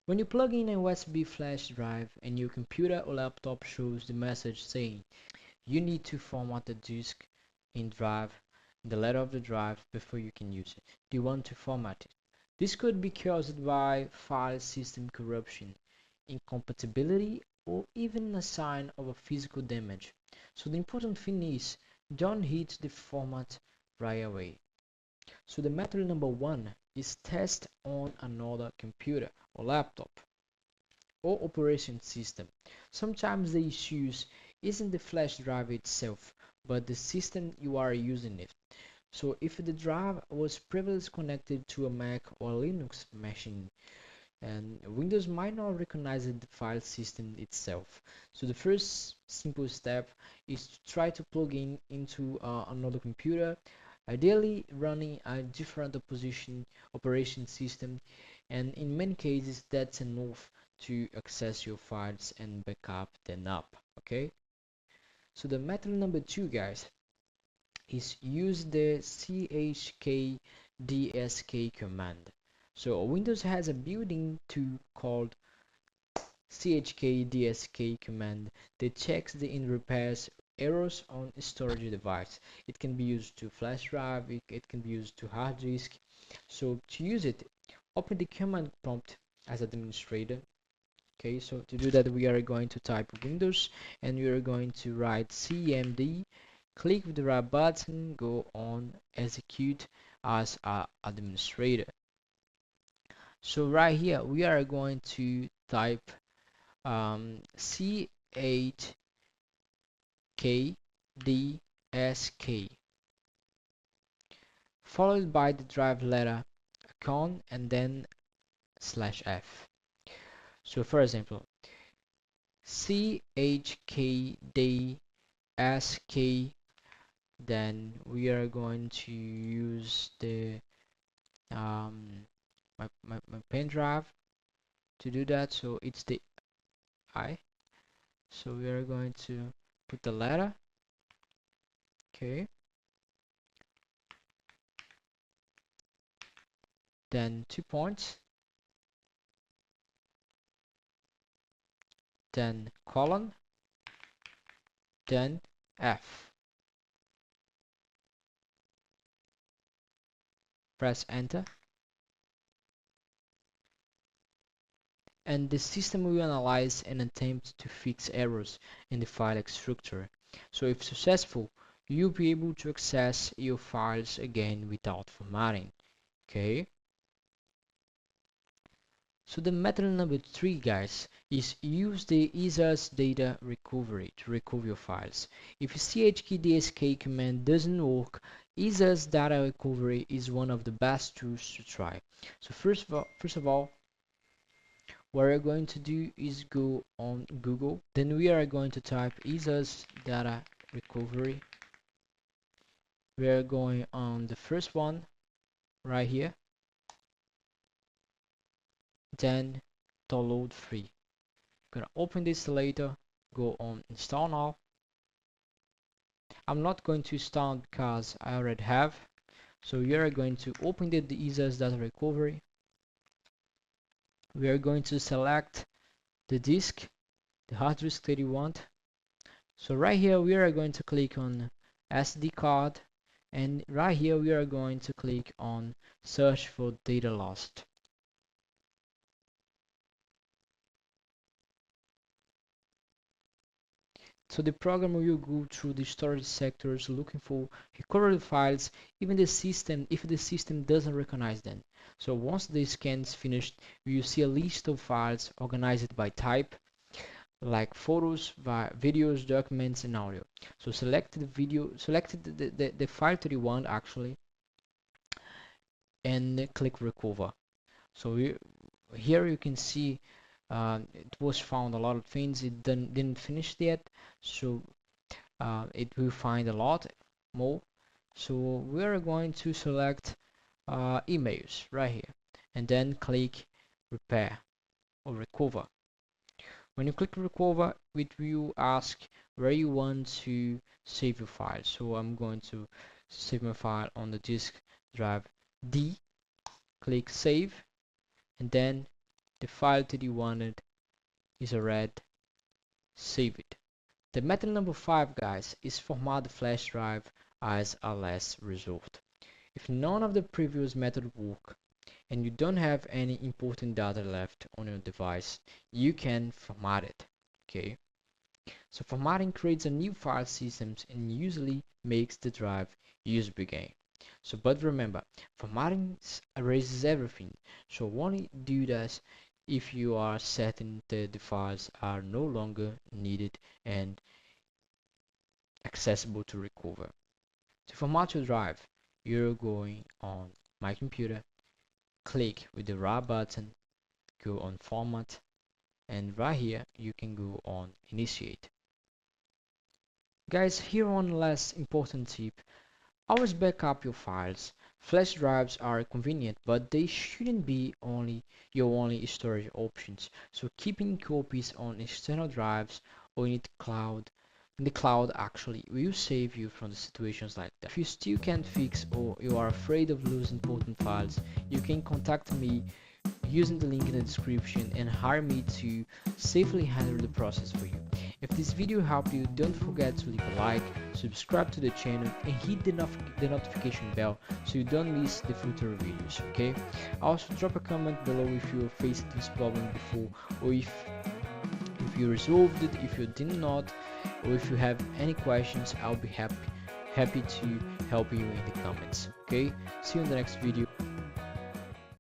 When you plug in a USB flash drive and your computer or laptop shows the message saying you need to format the disk in drive, the letter of the drive before you can use it. Do you want to format it? This could be caused by file system corruption, incompatibility, or even a sign of a physical damage. So the important thing is don't hit the format right away. So the method number one is test on another computer or laptop or operation system. Sometimes the issues isn't the flash drive itself, but the system you are using it. So if the drive was previously connected to a Mac or Linux machine, and Windows might not recognize the file system itself. So the first simple step is to try to plug in into another computer, ideally running a different operation system, and in many cases that's enough to access your files and backup them up. Okay, so the method number two, guys, is use the chkdsk command. So Windows has a built-in tool called chkdsk command that checks the and repairs errors on storage device. It can be used to flash drive, it can be used to hard disk. So to use it, open the command prompt as administrator. Okay, so to do that we are going to type Windows and we are going to write cmd, click with the right button, go on execute as administrator. So right here we are going to type C8KDSK followed by the drive letter Ccan and then /F. So for example, CHKDSK, then we are going to use the my pen drive to do that. So it's the I. So we are going to put the letter. Okay, then 2 points, then colon, then F. Press enter, and the system will analyze and attempt to fix errors in the file structure. So if successful, you'll be able to access your files again without formatting. Okay, so the method number three, guys, is use the EASA's data recovery to recover your files. If chkdsk command doesn't work, EASA's data recovery is one of the best tools to try. So first of all, what we're going to do is go on Google. Then we are going to type EASA's data recovery. We are going on the first one right here. Then download free. Gonna open this later, go on install now. I'm not going to install because I already have. So we are going to open the EASA's data recovery. We are going to select the disk, the hard disk that you want. So right here we are going to click on SD card, and right here we are going to click on search for data lost. So the program will go through the storage sectors looking for recovered files, even the system, if the system doesn't recognize them. So once the scan is finished, you will see a list of files organized by type, like photos, videos, documents, and audio. So select the video, select the file that you want actually, and click recover. So here you can see it was found a lot of things. It didn't finish yet, so it will find a lot more. So we're going to select emails right here and then click repair or recover. When you click recover, it will ask where you want to save your file. So I'm going to save my file on the disk drive D. Click save, and then the file that you wanted is a red, save it. The method number 5, guys, is format the flash drive as a last resort. If none of the previous method work and you don't have any important data left on your device, you can format it. Okay, so formatting creates a new file system and usually makes the drive usable again. So but remember, formatting erases everything, so only do this if you are certain that the files are no longer needed and accessible to recover. To format your drive, you're going on My Computer, click with the right button, go on Format, and right here you can go on Initiate. Guys, here one last important tip: always back up your files. Flash drives are convenient, but they shouldn't be your only storage options. So keeping copies on external drives or in the cloud actually will save you from the situations like that. If you still can't fix or you are afraid of losing important files, you can contact me using the link in the description and hire me to safely handle the process for you. If this video helped you, don't forget to leave a like, subscribe to the channel, and hit the notification bell so you don't miss the future videos, okay? Also drop a comment below if you faced this problem before, or if you resolved it, if you did not, or if you have any questions. I'll be happy to help you in the comments. Okay, see you in the next video.